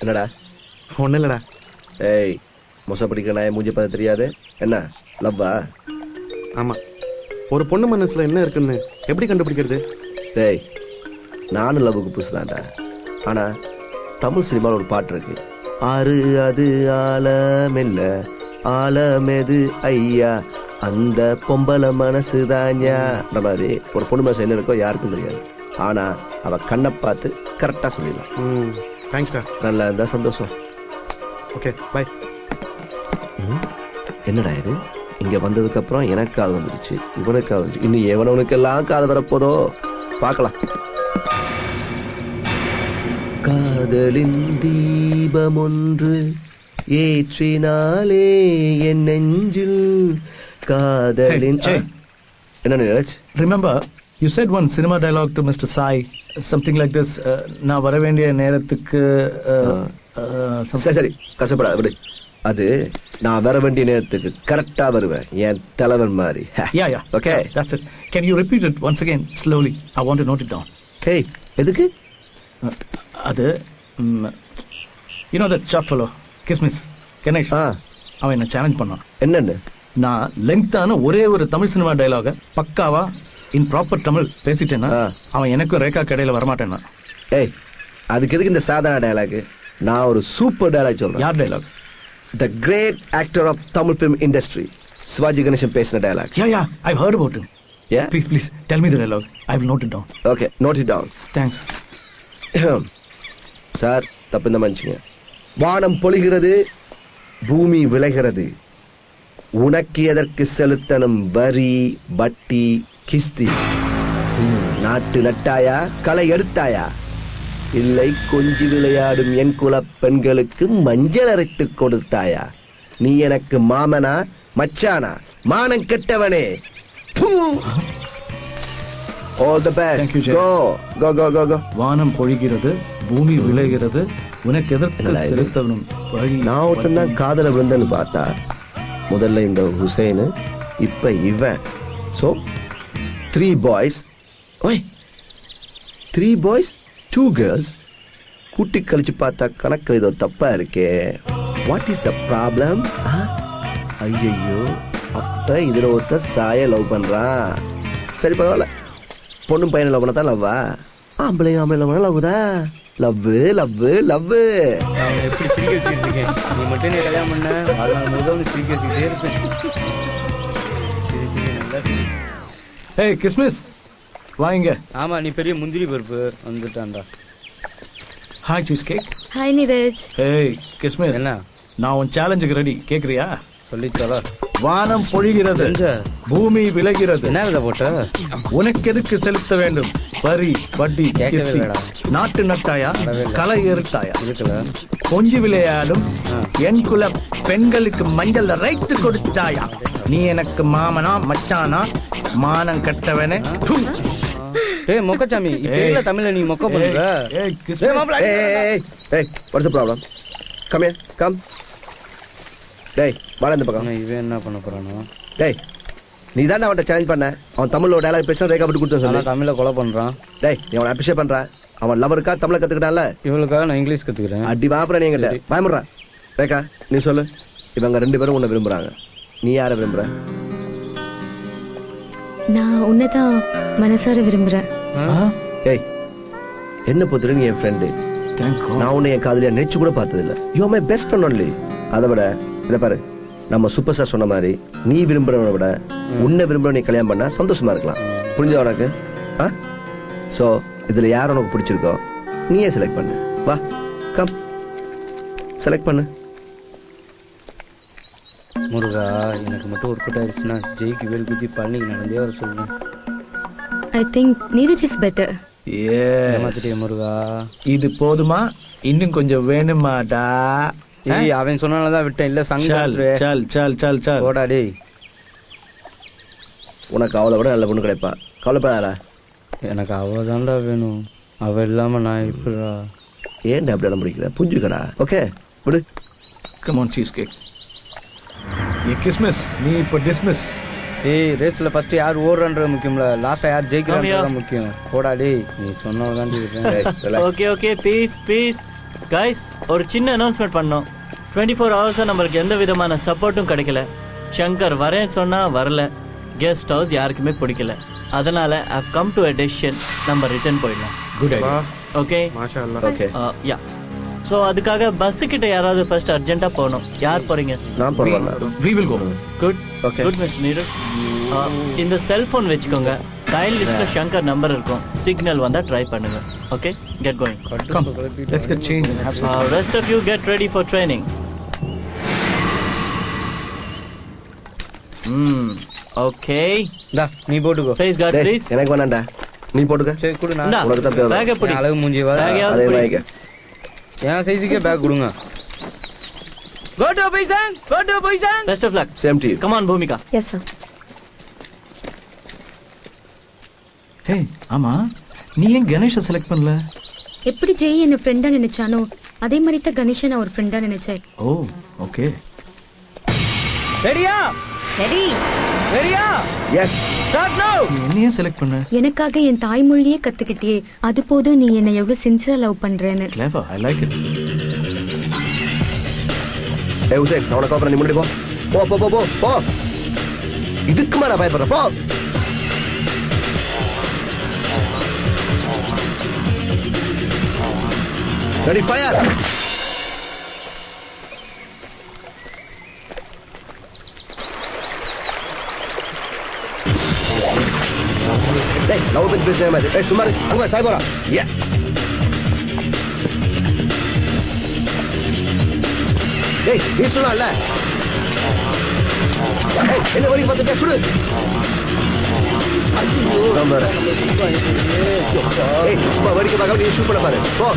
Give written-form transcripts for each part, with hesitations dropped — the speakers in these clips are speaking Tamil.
என்னடா? ஒன்றும் இல்லைடா. ஏய், மொசை பிடிக்கிற நாயை மூஞ்சி பார்த்து தெரியாது. என்ன லவ்வா? ஆமாம். ஒரு பொண்ணு மனசில் என்ன இருக்குன்னு எப்படி கண்டுபிடிக்கிறது? டேய், நானும் லவ்வுக்கு புதுசுதான்டா. ஆனால் தமிழ் சினிமாவில் ஒரு பாட்டு இருக்கு. ஆறு அது ஆலமெல்ல ஆலமெது ஐயா அந்த பொம்பளை மனசு தான்யான்ற மாதிரி ஒரு பொண்ணு மனசு என்ன இருக்கோ யாருக்கும் தெரியாது. ஆனால் அவள் கண்ணை பார்த்து கரெக்டாக சொல்லிடலாம். தேங்க்ஸ்டா. நல்லா இருந்தா சந்தோஷம். Okay bye. என்னடா இது? இங்கே வந்ததுக்கப்புறம் எனக்கு காது வந்துடுச்சு, இவனுக்கு காது வந்துச்சு, இன்னும் எவனவனுக்கெல்லாம் காது வரப்போதோ பார்க்கலாம். காதலின் தீபம் ஒன்று ஏற்றினாலே என் நெஞ்சில் காதலின். என்ன Neeraj? Remember, you said one cinema dialogue to Mr. Sai, something like this. நான் வர வேண்டிய நேரத்துக்கு சரி கஷ்டப்படாத விடு. அது நான் வர வேண்டிய நேரத்துக்கு கரெக்டா வருவேன், என் தலைவன் மாதிரி. Yeah. Okay. That's it. Can you repeat it once again slowly? I want to note it down. Hey, எதுக்கு? அது you know that short fellow, Kismis, Ganesh. அவன் என்ன சேலஞ்ச் பண்ணான். என்னன்னு? நான் லெங்க்தான ஒரே ஒரு தமிழ் சினிமா டயலாக பக்காவா இன் ப்ராப்பர் தமிழ் பேசிட்டேன்னா அவன் எனக்கும் ரேகா கடையில் வரமாட்டேன்னா. ஏய், அதுக்கு எதுக்கு இந்த சாதாரண டயலாக்? நான் ஒரு சூப்பர் டயலாக் சொல்றேன். யார் dialogue? The great actor of Tamil film industry, Sivaji Ganesan பேசின dialogue. Yeah, I've heard about him. Yeah? Please, tell me the dialogue. I will note it down. Okay, note it down. Thanks. Sir, தப்பு இந்த மனுஷங்க. வானம் பொழிகிறது, பூமி விளைகிறது, உனக்கு எதற்கு செலுத்தணும் வரி வட்டி கிஸ்தி? நாட்டு நட்டாயா களை எடுத்தாயா? இல்லை கொஞ்சி விளையாடும் என் குல பெண்களுக்கு மஞ்சள் அரைத்து கொடுத்தாயா? நீ எனக்கு மாமனா மச்சானா? மானம் கெட்டவனே. All the best. Thank you, Jay. Go. வானம் பொழிகிறது, பூமி விளைகிறது, உனக்கு எதற்கு செலுத்தணும் வழி. நான் ஒருத்தன் தான் காதல விழுந்தேன்னு பார்த்தா முதல்ல இந்த ஹுசைனு, இப்ப இவன். So 3 boys. ஓய், 3 boys 2 girls. கூட்டி கழிச்சு பார்த்தா கணக்கு ஏதோ தப்பா இருக்கே. What is the problem? ஐயோ, அப்ப இதுல ஒருத்தர் சாய லவ் பண்றான். சரி பரவாயில்ல, பொண்ணும் பையனை லவ் பண்ண தான் லவ்வா? ஆம்பளை லவ் பண்ண லவ் தான். லவ் எப்படி சிரிக்க வச்சுக்கிட்டு இருக்கேன்? நீ மட்டும் நீ கல்யாணம் பண்ண அதனால முதல்ல சிரிக்க வச்சுக்கிட்டே இருப்பேன். சரி நல்லா சரி. ஏய் கிஸ்மிஸ் வாங்க. ஆமா, நீ பெரிய முந்திரி பருப்பு வந்துட்டான்டா. Hi cheesecake. Hi Neeraj. ஏய் கிஸ்மிஸ், என்ன? நான் உன் சேலஞ்சுக்கு ரெடி, கேக்குறியா? சொல்லித்தரா. வானம் பொழிகிறது, பூமி விளைகிறது, என்ன போட்ட? உனக்கு எதுக்கு செலுத்த வேண்டும் வரி வட்டி கிஸ்தி? நாட்டு நட்டாயா களை எருத்தாயா? கொஞ்சி விளையாடும் என் குல பெண்களுக்கு மஞ்சள் ரைட்டு கொடுத்தாயா? நீ எனக்கு மாமனா மச்சானா? மானம் கட்டவனே. ஏய் மொக்கச்சாமி, இப்ப தமிழ்ல நீ மொக்க பண்ற. ஏய் கிஸ்மிஸ், what's the problem? Come here, come. டேய், வாடா இந்த பக்கம். இவன் என்ன பண்ண போறானோ? டேய், நீ தான் அவன்கிட்ட சேலஞ்ச் பண்ண. அவன் தமிழ்ல டயலாக் பேச ரேகா விட்டு கொடுத்து சொல்லு. தமிழ்ல கொலை பண்றான். டேய், நீ அவனை அப்ரிஷியேட் பண்ற. அவன் லவருக்கா தமிழ கத்துக்கிட்டான்ல, இவளுக்காக நான் இங்கிலீஷ் கத்துக்கிறேன். அடி வாப்புற நீ என்கிட்ட பயமுடுறா. ரேகா, நீ சொல்லு. இவங்க 2 பேரும் உன்னை விரும்புறாங்க, நீ யாரை விரும்புற? நான் உன்னைதான் மனசார விரும்புறேன். ஏய், என்ன பொறுத்தவரை நீ என் ஃப்ரெண்டு. நான் உன்னை என் காதலியா நினைச்சு கூட பார்த்ததில்ல. You are my best friend only. அதை விட இதை பாரு, நம்ம சூப்பர் ஸ்டார் சொன்ன மாதிரி நீ விரும்புறவனை விட உன்னை விரும்புற நீ கல்யாணம் பண்ணா சந்தோஷமா இருக்கலாம். புரிஞ்சா உனக்கு? ஸோ இதுல யார் உனக்கு பிடிச்சிருக்கோ நீயே செலக்ட் பண்ணு. வா, கம் செலக்ட் பண்ணு. முருகா, எனக்கு மட்டும் ஒரு கூட்டாயிருச்சுன்னா ஜெய்க்கு வேல் குத்தி பழனிக்கு நடந்தே வர சொல்றேன். I think Neeraj is better. ஏமாத்திட்டே முருகா. இது போதுமா? இன்னும் கொஞ்சம் வேணுமாடா? ஏய், அவன் சொன்னாலதான் விட்டேன். இல்ல சங்கல் ஓடா. டேய், உனக்கு அவளை விட நல்ல பொண்ணு கிடைப்பா, கவலைப்படாதா. எனக்கு அவ தான்டா வேணும். அவ இல்லாம நான் இப்படா. ஏன்டா அப்படி இடம் பிடிக்கிற? புரிஞ்சுக்கடா. ஓகே விடு. Come on cheesecake. ஏ கிஸ்மிஸ், நீ இப்போ டிஸ்மிஸ். ஏய், ரேஸ்ல ஃபர்ஸ்ட் யார் ஓடுறன்றது முக்கியம்ல, லாஸ்டா யார் ஜெயிக்கிறான்றது முக்கியம். போடா டேய், நீ சொன்னதான் இருக்கேன். Okay piece. கைஸ் ஒரு சின்ன அனௌன்ஸ்மெண்ட் பண்ணோம். 24 ஹவர்ஸா நம்மளுக்கு எந்த விதமான சப்போர்ட்டும் கிடைக்கல. சங்கர் வரேன்னு சொன்னா வரல. கெஸ்ட் ஹவுஸ் யாருக்குமே பிடிக்கல. அதனால I have come to a decision. நம்ம ரிட்டர்ன் போயிடலாம். Good idea. ஓகே மாஷா அல்லாஹ். Okay yeah. ஸோ அதுக்காக பஸ் கிட்ட யாராவது ஃபர்ஸ்ட் அர்ஜென்ட்டா போகணும். யார் போறீங்க? நான் போறேன். We will go. Good. Okay. Good mister Neeraj. இந்த செல்போன் வச்சுக்கோங்க. டயல் லிஸ்ட்ல சங்கர் நம்பர் இருக்கும். சிக்னல் வந்தா ட்ரை பண்ணுங்க. Okay get going. Come. Let's get changed and have some. Rest of you get ready for training. Okay. இந்தா நீ போட்டுக்கோ. Face guard டேய், please. எனக்கு வேணாம்டா, நீ போட்டுக்க. சரி கொடு நான் இந்தா, உனக்கு தான் தேவை. bag எப்படி? என் அளவு மூஞ்சி வா. Bag யாவது அதே புடி. வாங்கிக்க. என் சைஸுக்கே பேக் கொடுங்க. Go to position. Go to position. Best of luck. Same to you. Come on Bhumika. Yes, sir. Hey, ஆமா நீ ஏன் கணேஷை செலக்ட் பண்ணல? எப்படி ஜெய் என்ன ஃப்ரெண்டா நினைச்சானோ அதே மாதிரி தான் கணேஷை நான் ஒரு ஃப்ரெண்டா நினைச்சேன். ஓ ஓகே. ரெடியா? ரெடி. ரெடியா? Yes. ஸ்டார்ட் நவ. நீ என்னையே செலக்ட் பண்ண? எனக்காக என் தாய்மொழியே கத்துக்கிட்டியே, அது போதும் நீ என்ன எவ்வளவு சின்சியரா லவ் பண்றேன்னு. Clever, I like it. ஏய் உசேன், நான் உனக்கு அப்புறம் நீ முன்னாடி போ. போ போ போ போ போ. இதுக்கு மேல பயப்படுற போ. Ready fire. டேய் லவ் பத்தி பேசுற மாதிரி. ஏய் சும்மா அங்க சாய் போறா. யா. டேய் நீ சொல்லல. ஏய் என்ன வழி பார்த்துட்ட சுடு. ஐயோ நம்பர். ஏய் சும்மா வடிக்க பார்க்காம நீ ஷூட் பண்ண பாரு. போ.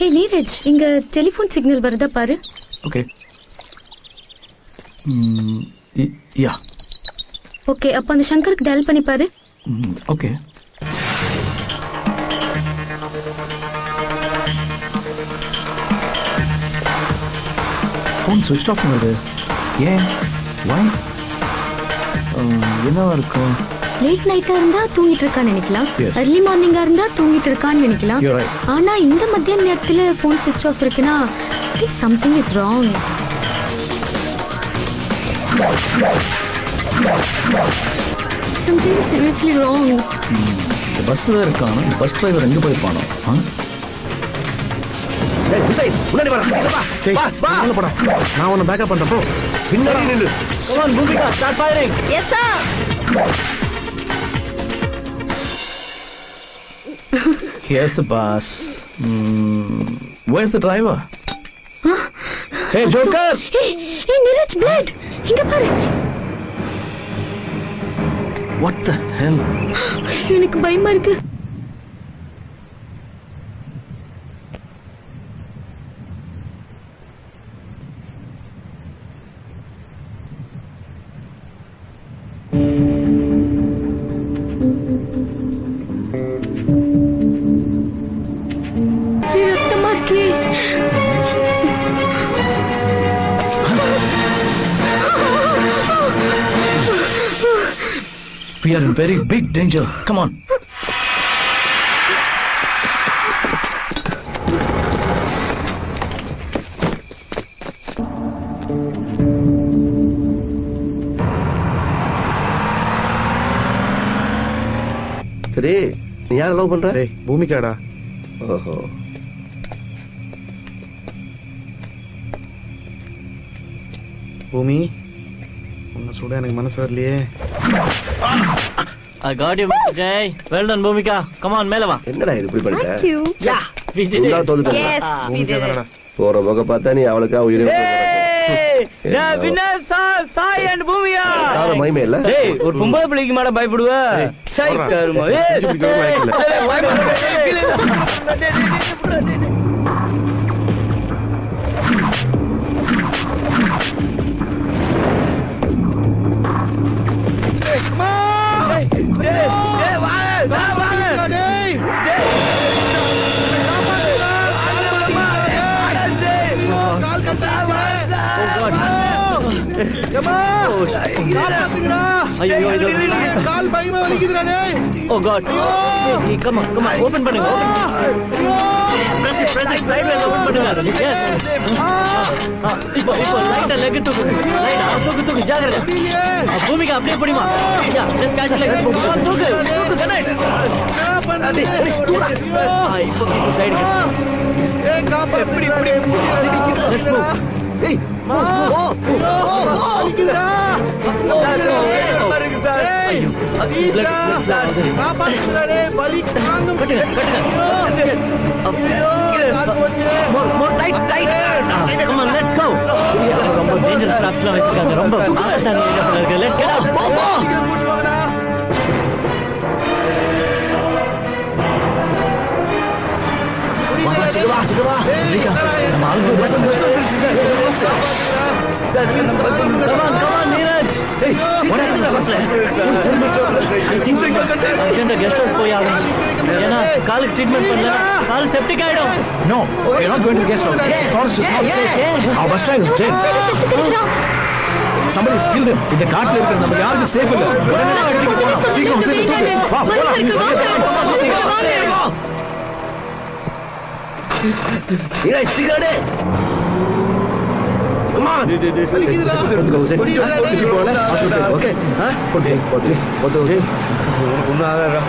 ஹே நீரஜ், இங்க டெலிபோன் சிக்னல் வருதா பாரு. ஓகே. யா. ஓகே, அப்ப அந்த சங்கருக்கு டயல் பண்ணி பாரு. ஓகே. ஃபோன் ஸ்விட்ச் ஆஃப் பண்ணுது. ஏன்? வை? என்னவா இருக்கும்? லேட் நைட்டா இருந்தா தூங்கிட்டு இருக்கான்னு நினைக்கலாம். Yes. early மார்னிங்கா இருந்தா தூங்கிட்டு இருக்கான்னு நினைக்கலாம். You're right. ஆனா இந்த மத்தியான நேரத்துல போன் ஸ்விட்ச் ஆஃப் இருக்குன்னா I think something is wrong. Something is seriously wrong. இந்த பஸ்ல இருக்கானோ, பஸ் டிரைவர் எங்க போயிருப்பானோ? டேய் உசேன் முன்னாடி வா. சீக்கிரம் சரி, வா. வா மேல போடா. நான் உன்னை பேக்கப் பண்றேன் போ. பின்னாடி நில்லு. Come on Bhumika, start firing. Yes sir. Here's the bus. Where's the driver? Hey Joker! Hey Neeraj, blood. இங்க பாரு. What the hell? எனக்கு பயமா இருக்கு. ரத்தமா இருக்கே. We are in very big danger. Come on. சரி நீ யாரை லவ் பண்ற? டேய் பூமிகாடா. ஓஹோ. பூமி உன்னை சுட எனக்கு மனசு வரலையே. I got you Mr. Jay. Well done Bhumika. Come on மேல வா. என்னடா இது இப்படி பண்ணிட்ட? Thank you. Yeah, we did உன்னால it. தோத்துட்டேன். பூமிகா தானடா. போற போக பார்த்தா நீ அவளுக்கா உயிரை The winners are Sai and Bhumika. யாரும் மகிமை இல்ல. டேய் ஒரு பொம்பளை பிள்ளைக்கு மாட பயப்படுவ. சை போடுறா. கருமா. இப்படி கவனம் ஆயிட்டல. ஐயோ இது கால் பயமா வலிக்குதுடா டேய். ஓ காட் கம் ஆன் ஓபன் பண்ணுங்க பிரஸ் சைடுல ஓபன் பண்ணுங்க எஸ் இப்போ லைட்டா லெக் தூக்கு லைட் தூக்கு ஜாகிரதை பூமிக்கு அப்படியே பிடிமா யா ஜஸ்ட் கேட்ச் லெக் தூக்கு கனெக்ட் என்ன பண்ணாதே. இப்போ சைடு ஏய் காப்பா இப்படி லெட்ஸ் மூவ் ஏய் வலிக்குதுடா. ஐயோ காப்பாத்துடா டேய். வலி தாங்க கட்டுங்க கால் போச்சு. more tight come on let's go ரொம்ப டேஞ்சரஸ் ட்ராப்ஸ்லாம் வச்சிருக்காங்க ரொம்ப ஆபத்தான ஏரியா இருக்கு let's get out சீக்கிரம் கூட்டி வாங்கடா. நம்ம ஆளுங்க come on Neeraj I think urgent guest house போய் ஆகணும் ஏன்னா காலுக்கு ட்ரீட்மெண்ட் பண்ணல கால் செப்டிக் ஆயிடும் No, we're not going to guest house. Forest is not safe. Our bus driver is dead. Somebody has killed him. இந்த காட்டுல இருக்கிற நம்ம யாருக்கும் சேஃப் இல்ல. சீக்கிரம் தூக்கு. வா போலாம். இதை சிகரெட் come on ஓகே உனக்கு ஒன்றும் ஆகாதா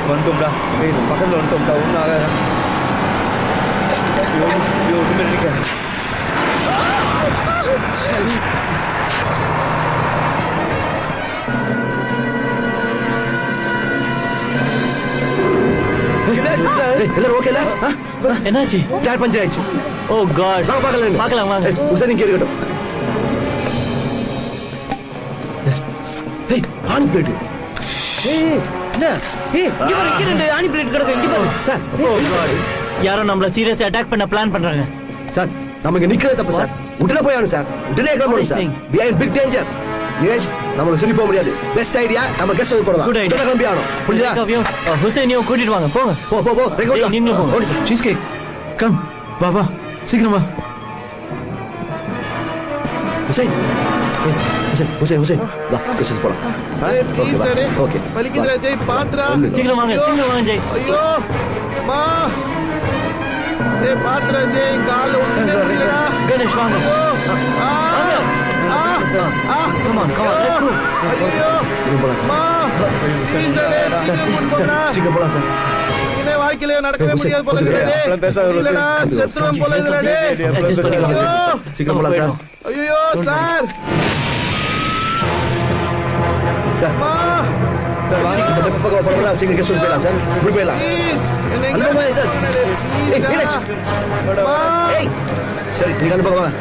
வந்துட்டோம்டா பக்கத்தில் வந்துட்டோம்டா ஒன்றும் ஆகாதா ஒன்றுமே நினைக்கிறேன் எல்லாரும் ஓகேல என்னாச்சு டயர் பஞ்சர் ஆயிடுச்சு ஓ காட் வாங்க பார்க்கலாம் வாங்க உசேன் இங்கே இருக்கட்டும் ஏய் ஆன் பிளேட் ஆணி பிளேட் கிடக்கு இங்க பாரு சார் யாரோ நம்மள சீரியஸா அட்டாக் பண்ண பிளான் பண்றாங்க சார் நமக்கு நிக்கிறது தப்பு சார் உடனே போயானு சார் உடனே கிளம்பணும் sir we are in big danger Neeraj நம்மளுக்கு சரி போக முடியாது பெஸ்ட் ஐடியா நம்ம கெஸ்ட் ஹவுஸ் போறதா Good idea. கிளம்பி ஆகணும் புரியுதா ஹுசைனையும் கூட்டிட்டு வாங்க போங்க போ ஏய், நீங்களும் போங்க. ஓடி சார் Cheese cake. Come. வா சீக்கிரம் வா. ஹுசைன் ஹுசைன் வா கெஸ்ட் ஹவுஸ் போலாம் ஓகே வா ஓகே வலிக்குதுடா ஜெய் பாத்துடா. சீக்கிரம் வாங்க ஜெய் ஐயோ மா டேய் பாத்துடா ஜெய் கால் ஒண்ணுமே முடியலடா. கணேஷ் வாங்க come on let's go ஐயோ போலாம் சார் மா சீக்கிரம் போலாம் சார் இனிமே வாழ்க்கையில நடக்கவே முடியாது போல இருக்குடா. இல்லடா செத்துறோம் போல இருக்குடா டேய். Adjust பண்ணிக்கலாம். ஐயோ. சீக்கிரம் போலாம் சார் ஐயோ சார் சார் மா சார் வாங்க இந்த பக்கம் போறோம்னா சீக்கிரம் கெஸ்ட் ஹவுஸ் போயிடலாம் சார் இப்படி போயிடலாம் ப்ளீஸ் என்ன அந்த மாதிரி ஏய் நீரஜ் மா ஏய் சரி நீங்க அந்த பக்கம் வாங்க